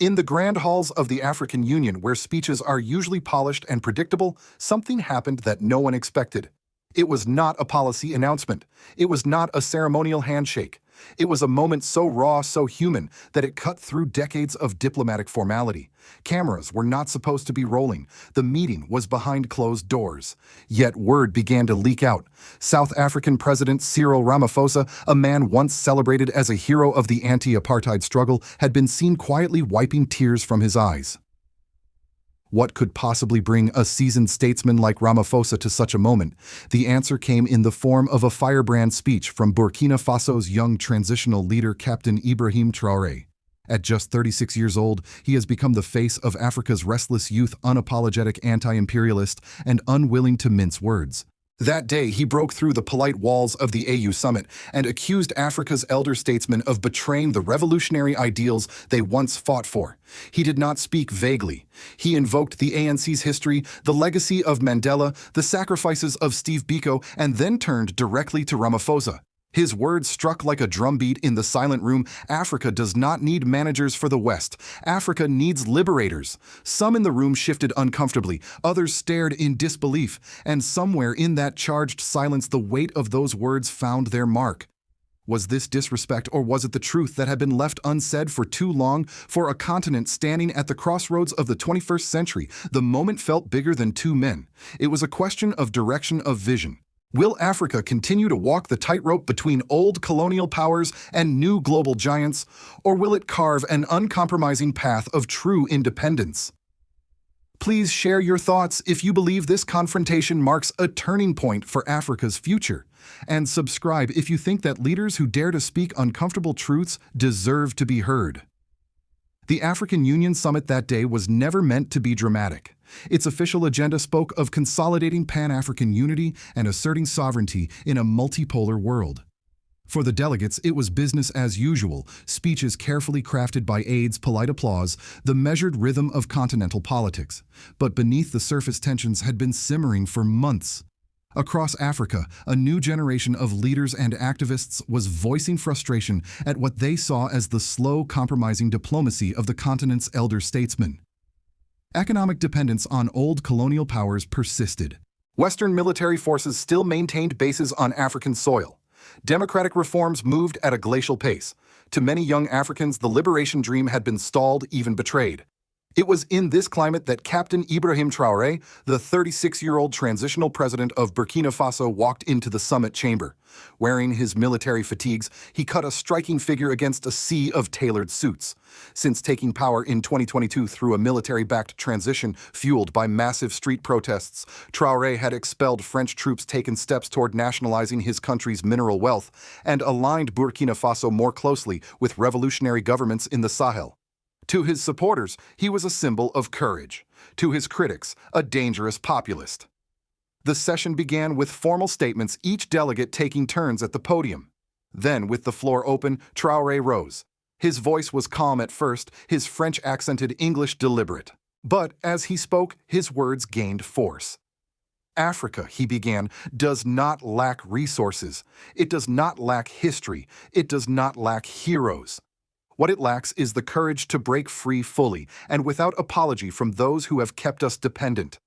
In the grand halls of the African Union, where speeches are usually polished and predictable, something happened that no one expected. It was not a policy announcement. It was not a ceremonial handshake. It was a moment so raw, so human, that it cut through decades of diplomatic formality. Cameras were not supposed to be rolling. The meeting was behind closed doors. Yet word began to leak out. South African President Cyril Ramaphosa, a man once celebrated as a hero of the anti-apartheid struggle, had been seen quietly wiping tears from his eyes. What could possibly bring a seasoned statesman like Ramaphosa to such a moment? The answer came in the form of a firebrand speech from Burkina Faso's young transitional leader, Captain Ibrahim Traoré. At just 36 years old, he has become the face of Africa's restless youth, unapologetic anti-imperialist, and unwilling to mince words. That day, he broke through the polite walls of the AU summit and accused Africa's elder statesmen of betraying the revolutionary ideals they once fought for. He did not speak vaguely. He invoked the ANC's history, the legacy of Mandela, the sacrifices of Steve Biko, and then turned directly to Ramaphosa. His words struck like a drumbeat in the silent room. Africa does not need managers for the West. Africa needs liberators. Some in the room shifted uncomfortably, others stared in disbelief, and somewhere in that charged silence the weight of those words found their mark. Was this disrespect, or was it the truth that had been left unsaid for too long? For a continent standing at the crossroads of the 21st century, the moment felt bigger than two men. It was a question of direction, of vision. Will Africa continue to walk the tightrope between old colonial powers and new global giants, or will it carve an uncompromising path of true independence? Please share your thoughts if you believe this confrontation marks a turning point for Africa's future, and subscribe if you think that leaders who dare to speak uncomfortable truths deserve to be heard. The African Union summit that day was never meant to be dramatic. Its official agenda spoke of consolidating Pan-African unity and asserting sovereignty in a multipolar world. For the delegates, it was business as usual, speeches carefully crafted by aides, polite applause, the measured rhythm of continental politics. But beneath the surface, tensions had been simmering for months. Across Africa, a new generation of leaders and activists was voicing frustration at what they saw as the slow, compromising diplomacy of the continent's elder statesmen. Economic dependence on old colonial powers persisted. Western military forces still maintained bases on African soil. Democratic reforms moved at a glacial pace. To many young Africans, the liberation dream had been stalled, even betrayed. It was in this climate that Captain Ibrahim Traoré, the 36-year-old transitional president of Burkina Faso, walked into the summit chamber. Wearing his military fatigues, he cut a striking figure against a sea of tailored suits. Since taking power in 2022 through a military-backed transition fueled by massive street protests, Traoré had expelled French troops, taken steps toward nationalizing his country's mineral wealth, and aligned Burkina Faso more closely with revolutionary governments in the Sahel. To his supporters, he was a symbol of courage. To his critics, a dangerous populist. The session began with formal statements, each delegate taking turns at the podium. Then, with the floor open, Traoré rose. His voice was calm at first, his French-accented English deliberate. But as he spoke, his words gained force. Africa, he began, does not lack resources. It does not lack history. It does not lack heroes. What it lacks is the courage to break free fully and without apology from those who have kept us dependent.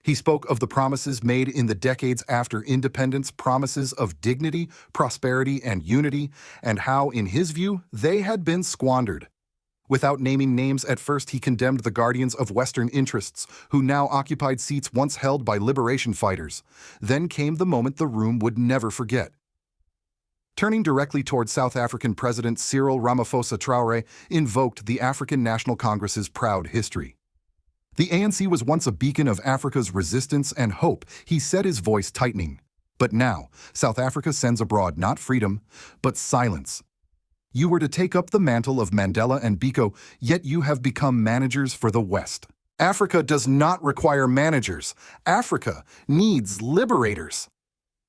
He spoke of the promises made in the decades after independence, promises of dignity, prosperity, and unity, and how, in his view, they had been squandered. Without naming names at first, he condemned the guardians of Western interests, who now occupied seats once held by liberation fighters. Then came the moment the room would never forget. Turning directly toward South African President Cyril Ramaphosa, Traoré invoked the African National Congress's proud history. The ANC was once a beacon of Africa's resistance and hope, he said, his voice tightening. But now, South Africa sends abroad not freedom, but silence. You were to take up the mantle of Mandela and Biko, yet you have become managers for the West. Africa does not require managers. Africa needs liberators.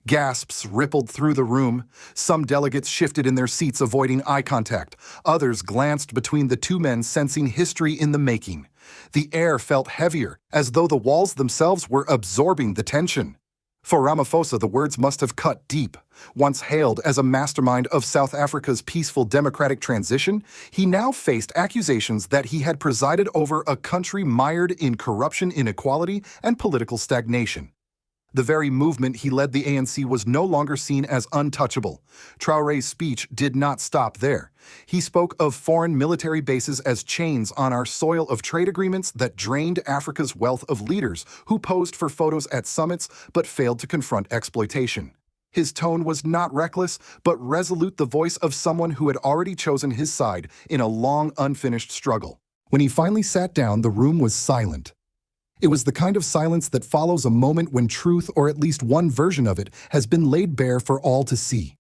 Gasps rippled through the room. Some delegates shifted in their seats, avoiding eye contact. Others glanced between the two men, sensing history in the making. The air felt heavier, as though the walls themselves were absorbing the tension. For Ramaphosa, the words must have cut deep. Once hailed as a mastermind of South Africa's peaceful democratic transition, he now faced accusations that he had presided over a country mired in corruption, inequality, and political stagnation. The very movement he led, the ANC, was no longer seen as untouchable. Traore's speech did not stop there. He spoke of foreign military bases as chains on our soil, of trade agreements that drained Africa's wealth, of leaders who posed for photos at summits but failed to confront exploitation. His tone was not reckless, but resolute, the voice of someone who had already chosen his side in a long, unfinished struggle. When he finally sat down, the room was silent. It was the kind of silence that follows a moment when truth, or at least one version of it, has been laid bare for all to see.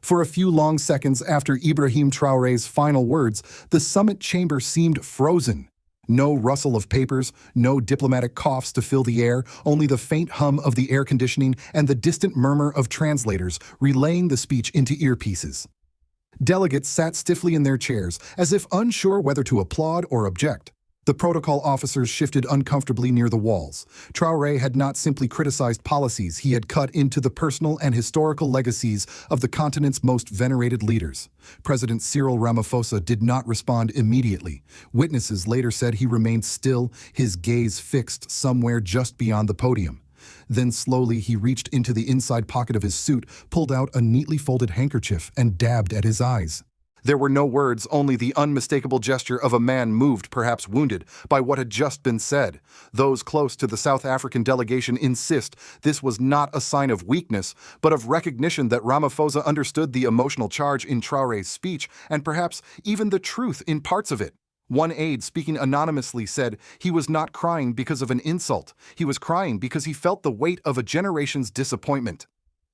For a few long seconds after Ibrahim Traoré's final words, the summit chamber seemed frozen. No rustle of papers, no diplomatic coughs to fill the air, only the faint hum of the air conditioning and the distant murmur of translators relaying the speech into earpieces. Delegates sat stiffly in their chairs, as if unsure whether to applaud or object. The protocol officers shifted uncomfortably near the walls. Traoré had not simply criticized policies, he had cut into the personal and historical legacies of the continent's most venerated leaders. President Cyril Ramaphosa did not respond immediately. Witnesses later said he remained still, his gaze fixed somewhere just beyond the podium. Then slowly he reached into the inside pocket of his suit, pulled out a neatly folded handkerchief, and dabbed at his eyes. There were no words, only the unmistakable gesture of a man moved, perhaps wounded, by what had just been said. Those close to the South African delegation insist this was not a sign of weakness, but of recognition that Ramaphosa understood the emotional charge in Traoré's speech, and perhaps even the truth in parts of it. One aide, speaking anonymously, said he was not crying because of an insult. He was crying because he felt the weight of a generation's disappointment.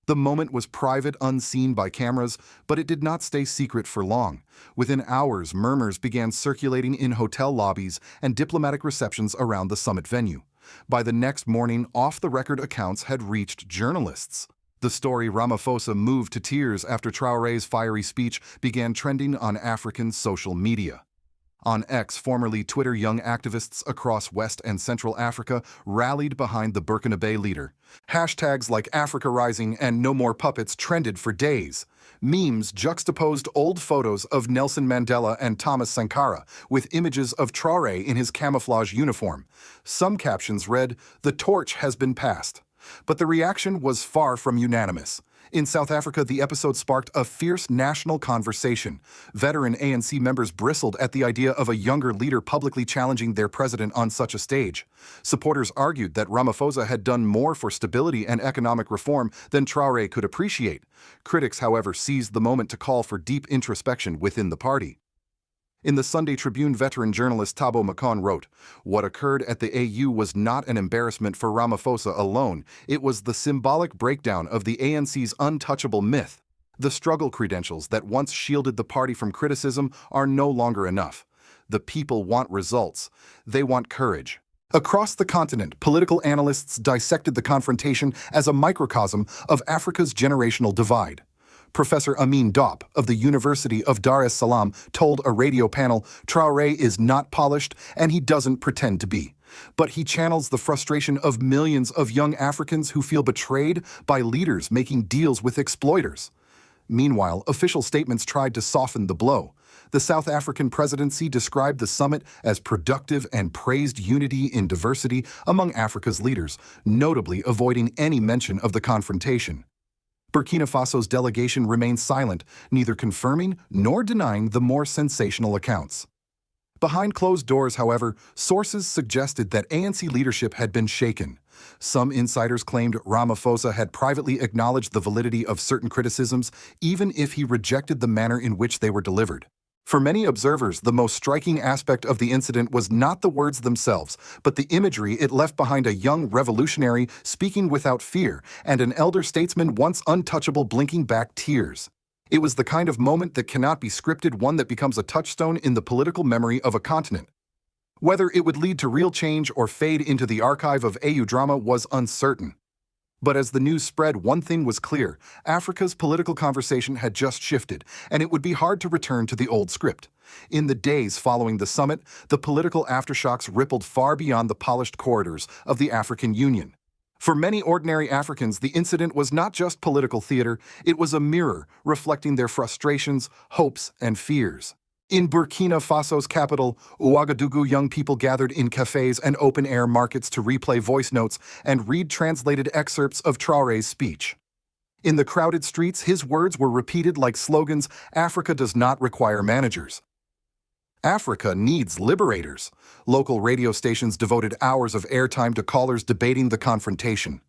The moment was private, unseen by cameras, but it did not stay secret for long. Within hours, murmurs began circulating in hotel lobbies and diplomatic receptions around the summit venue. By the next morning, off-the-record accounts had reached journalists. The story Ramaphosa moved to tears after Traoré's fiery speech began trending on African social media. On X, formerly Twitter, young activists across West and Central Africa rallied behind the Burkina leader. Hashtags like Africa Rising and No More Puppets trended for days. Memes juxtaposed old photos of Nelson Mandela and Thomas Sankara with images of Traoré in his camouflage uniform. Some captions read, "The torch has been passed." But the reaction was far from unanimous. In South Africa, the episode sparked a fierce national conversation. Veteran ANC members bristled at the idea of a younger leader publicly challenging their president on such a stage. Supporters argued that Ramaphosa had done more for stability and economic reform than Traoré could appreciate. Critics, however, seized the moment to call for deep introspection within the party. In the Sunday Tribune, veteran journalist Thabo Makon wrote, "What occurred at the AU was not an embarrassment for Ramaphosa alone. It was the symbolic breakdown of the ANC's untouchable myth. The struggle credentials that once shielded the party from criticism are no longer enough. The people want results. They want courage." Across the continent, political analysts dissected the confrontation as a microcosm of Africa's generational divide. Professor Amin Diop of the University of Dar es Salaam told a radio panel, "Traoré is not polished and he doesn't pretend to be. But he channels the frustration of millions of young Africans who feel betrayed by leaders making deals with exploiters." Meanwhile, official statements tried to soften the blow. The South African presidency described the summit as productive and praised unity in diversity among Africa's leaders, notably avoiding any mention of the confrontation. Burkina Faso's delegation remained silent, neither confirming nor denying the more sensational accounts. Behind closed doors, however, sources suggested that ANC leadership had been shaken. Some insiders claimed Ramaphosa had privately acknowledged the validity of certain criticisms, even if he rejected the manner in which they were delivered. For many observers, the most striking aspect of the incident was not the words themselves, but the imagery it left behind: a young revolutionary speaking without fear, and an elder statesman once untouchable blinking back tears. It was the kind of moment that cannot be scripted, one that becomes a touchstone in the political memory of a continent. Whether it would lead to real change or fade into the archive of AU drama was uncertain. But as the news spread, one thing was clear: Africa's political conversation had just shifted, and it would be hard to return to the old script. In the days following the summit, the political aftershocks rippled far beyond the polished corridors of the African Union. For many ordinary Africans, the incident was not just political theater, it was a mirror reflecting their frustrations, hopes, and fears. In Burkina Faso's capital, Ouagadougou, young people gathered in cafes and open-air markets to replay voice notes and read translated excerpts of Traore's speech. In the crowded streets, his words were repeated like slogans, "Africa does not require managers. Africa needs liberators." Local radio stations devoted hours of airtime to callers debating the confrontation.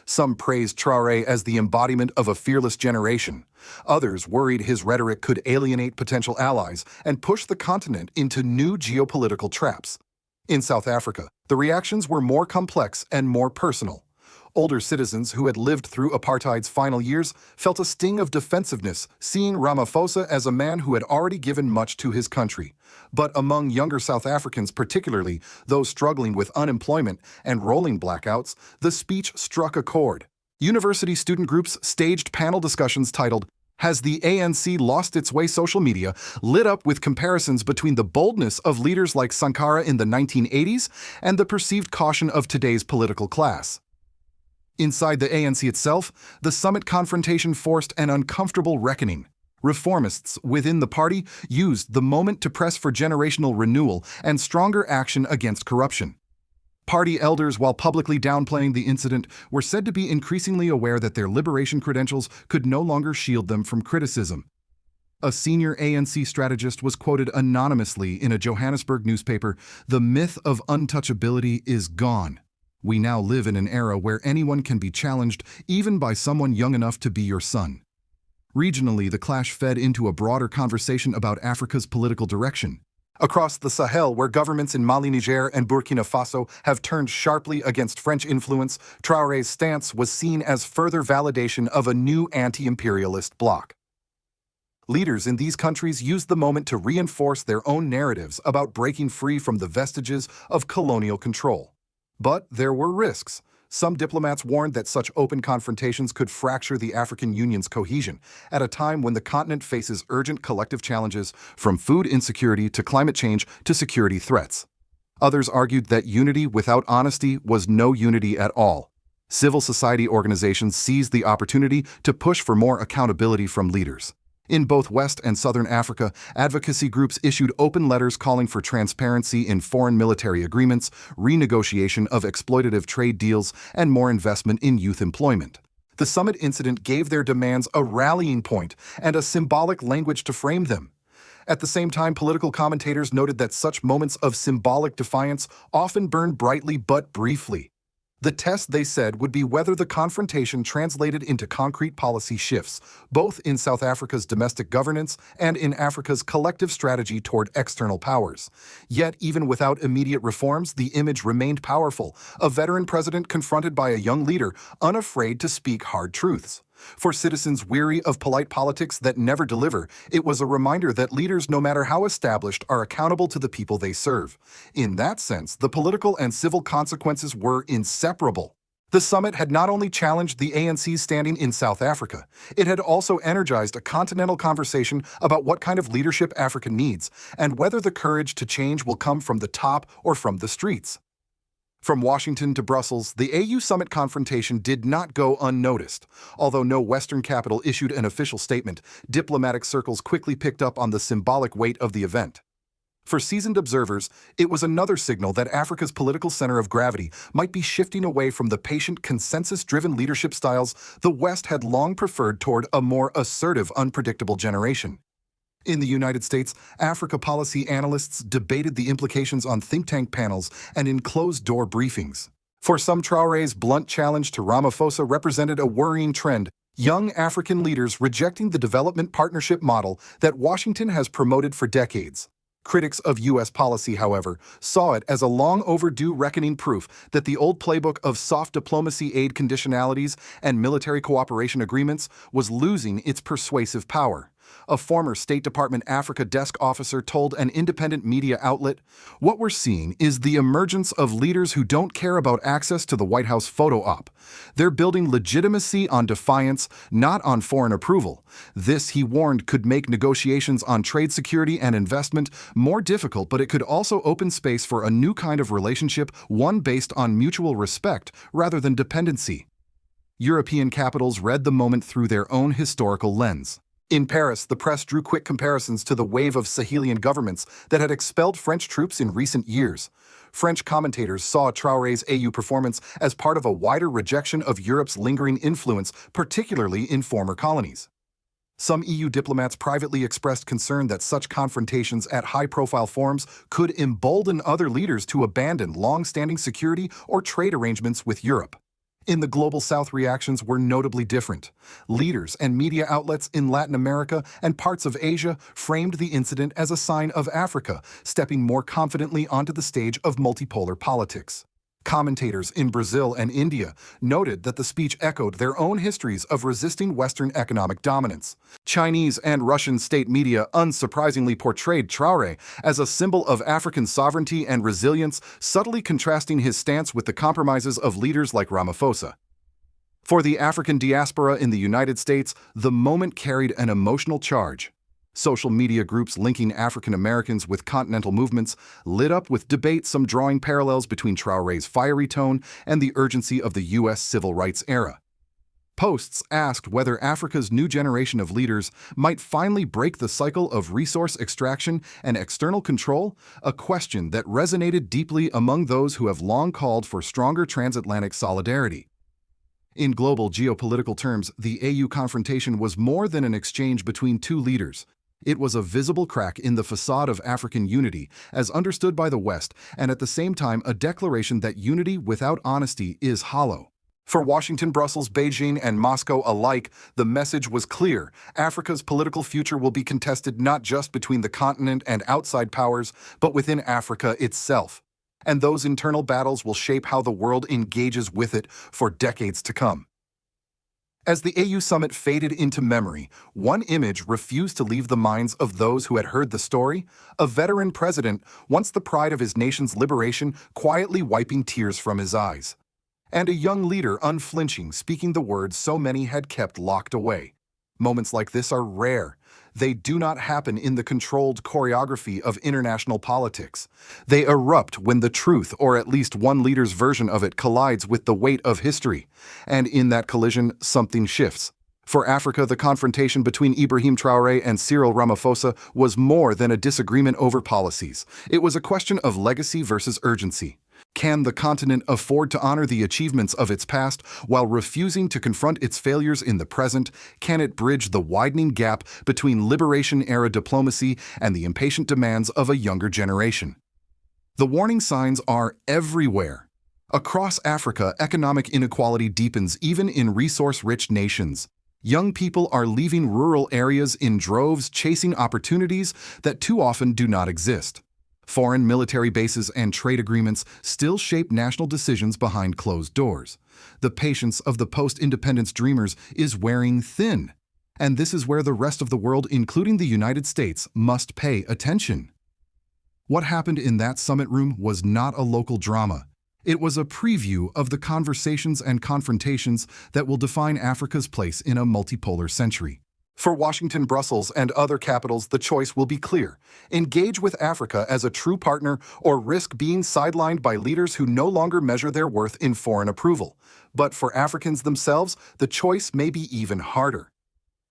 Some praised Traore as the embodiment of a fearless generation. Others worried his rhetoric could alienate potential allies and push the continent into new geopolitical traps. In South Africa, the reactions were more complex and more personal. Older citizens who had lived through apartheid's final years felt a sting of defensiveness, seeing Ramaphosa as a man who had already given much to his country. But among younger South Africans, particularly those struggling with unemployment and rolling blackouts, the speech struck a chord. University student groups staged panel discussions titled, "Has the ANC Lost Its Way?" Social media lit up with comparisons between the boldness of leaders like Sankara in the 1980s and the perceived caution of today's political class. Inside the ANC itself, the summit confrontation forced an uncomfortable reckoning. Reformists within the party used the moment to press for generational renewal and stronger action against corruption. Party elders, while publicly downplaying the incident, were said to be increasingly aware that their liberation credentials could no longer shield them from criticism. A senior ANC strategist was quoted anonymously in a Johannesburg newspaper, "The myth of untouchability is gone. We now live in an era where anyone can be challenged, even by someone young enough to be your son." Regionally, the clash fed into a broader conversation about Africa's political direction. Across the Sahel, where governments in Mali, Niger, and Burkina Faso have turned sharply against French influence, Traore's stance was seen as further validation of a new anti-imperialist bloc. Leaders in these countries used the moment to reinforce their own narratives about breaking free from the vestiges of colonial control. But there were risks. Some diplomats warned that such open confrontations could fracture the African Union's cohesion at a time when the continent faces urgent collective challenges, from food insecurity to climate change to security threats. Others argued that unity without honesty was no unity at all. Civil society organizations seized the opportunity to push for more accountability from leaders. In both West and Southern Africa, advocacy groups issued open letters calling for transparency in foreign military agreements, renegotiation of exploitative trade deals, and more investment in youth employment. The summit incident gave their demands a rallying point and a symbolic language to frame them. At the same time, political commentators noted that such moments of symbolic defiance often burn brightly but briefly. The test, they said, would be whether the confrontation translated into concrete policy shifts, both in South Africa's domestic governance and in Africa's collective strategy toward external powers. Yet, even without immediate reforms, the image remained powerful, a veteran president confronted by a young leader unafraid to speak hard truths. For citizens weary of polite politics that never deliver, it was a reminder that leaders, no matter how established, are accountable to the people they serve. In that sense, the political and civil consequences were inseparable. The summit had not only challenged the ANC's standing in South Africa, it had also energized a continental conversation about what kind of leadership Africa needs and whether the courage to change will come from the top or from the streets. From Washington to Brussels, the AU summit confrontation did not go unnoticed. Although no Western capital issued an official statement, diplomatic circles quickly picked up on the symbolic weight of the event. For seasoned observers, it was another signal that Africa's political center of gravity might be shifting away from the patient, consensus-driven leadership styles the West had long preferred toward a more assertive, unpredictable generation. In the United States, Africa policy analysts debated the implications on think tank panels and in closed-door briefings. For some, Traore's blunt challenge to Ramaphosa represented a worrying trend, young African leaders rejecting the development partnership model that Washington has promoted for decades. Critics of U.S. policy, however, saw it as a long-overdue reckoning proof that the old playbook of soft diplomacy aid conditionalities and military cooperation agreements was losing its persuasive power. A former State Department Africa desk officer told an independent media outlet, "What we're seeing is the emergence of leaders who don't care about access to the White House photo op. They're building legitimacy on defiance, not on foreign approval. This," he warned, "could make negotiations on trade security and investment more difficult, but it could also open space for a new kind of relationship, one based on mutual respect rather than dependency." European capitals read the moment through their own historical lens. In Paris, the press drew quick comparisons to the wave of Sahelian governments that had expelled French troops in recent years. French commentators saw Traoré's AU performance as part of a wider rejection of Europe's lingering influence, particularly in former colonies. Some EU diplomats privately expressed concern that such confrontations at high-profile forums could embolden other leaders to abandon long-standing security or trade arrangements with Europe. In the Global South, reactions were notably different. Leaders and media outlets in Latin America and parts of Asia framed the incident as a sign of Africa stepping more confidently onto the stage of multipolar politics. Commentators in Brazil and India noted that the speech echoed their own histories of resisting Western economic dominance. Chinese and Russian state media unsurprisingly portrayed Traoré as a symbol of African sovereignty and resilience, subtly contrasting his stance with the compromises of leaders like Ramaphosa. For the African diaspora in the United States, the moment carried an emotional charge. Social media groups linking African Americans with Continental movements lit up with debate, some drawing parallels between Traoré's fiery tone and the urgency of the U.S. civil rights era. Posts asked whether Africa's new generation of leaders might finally break the cycle of resource extraction and external control, a question that resonated deeply among those who have long called for stronger transatlantic solidarity. In global geopolitical terms, the AU confrontation was more than an exchange between two leaders. It was a visible crack in the facade of African unity, as understood by the West, and at the same time a declaration that unity without honesty is hollow. For Washington, Brussels, Beijing, and Moscow alike, the message was clear: Africa's political future will be contested not just between the continent and outside powers, but within Africa itself. And those internal battles will shape how the world engages with it for decades to come. As the AU summit faded into memory, one image refused to leave the minds of those who had heard the story: a veteran president, once the pride of his nation's liberation, quietly wiping tears from his eyes. And a young leader unflinching, speaking the words so many had kept locked away. Moments like this are rare. They do not happen in the controlled choreography of international politics. They erupt when the truth, or at least one leader's version of it, collides with the weight of history. And in that collision, something shifts. For Africa, the confrontation between Ibrahim Traoré and Cyril Ramaphosa was more than a disagreement over policies. It was a question of legacy versus urgency. Can the continent afford to honor the achievements of its past while refusing to confront its failures in the present? Can it bridge the widening gap between liberation-era diplomacy and the impatient demands of a younger generation? The warning signs are everywhere. Across Africa, economic inequality deepens even in resource-rich nations. Young people are leaving rural areas in droves, chasing opportunities that too often do not exist. Foreign military bases and trade agreements still shape national decisions behind closed doors. The patience of the post-independence dreamers is wearing thin. And this is where the rest of the world, including the United States, must pay attention. What happened in that summit room was not a local drama. It was a preview of the conversations and confrontations that will define Africa's place in a multipolar century. For Washington, Brussels, and other capitals, the choice will be clear: engage with Africa as a true partner or risk being sidelined by leaders who no longer measure their worth in foreign approval. But for Africans themselves, the choice may be even harder.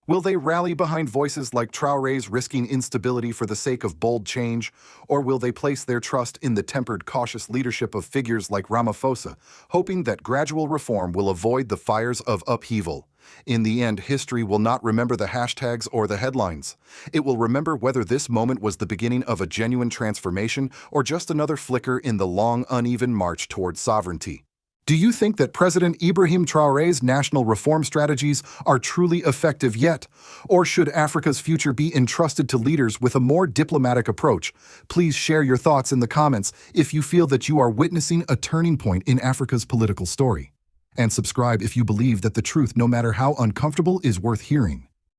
Will they rally behind voices like Traoré's risking instability for the sake of bold change, or will they place their trust in the tempered, cautious leadership of figures like Ramaphosa, hoping that gradual reform will avoid the fires of upheaval? In the end, history will not remember the hashtags or the headlines. It will remember whether this moment was the beginning of a genuine transformation or just another flicker in the long, uneven march towards sovereignty. Do you think that President Ibrahim Traoré's national reform strategies are truly effective yet? Or should Africa's future be entrusted to leaders with a more diplomatic approach? Please share your thoughts in the comments if you feel that you are witnessing a turning point in Africa's political story. And subscribe if you believe that the truth, no matter how uncomfortable, is worth hearing.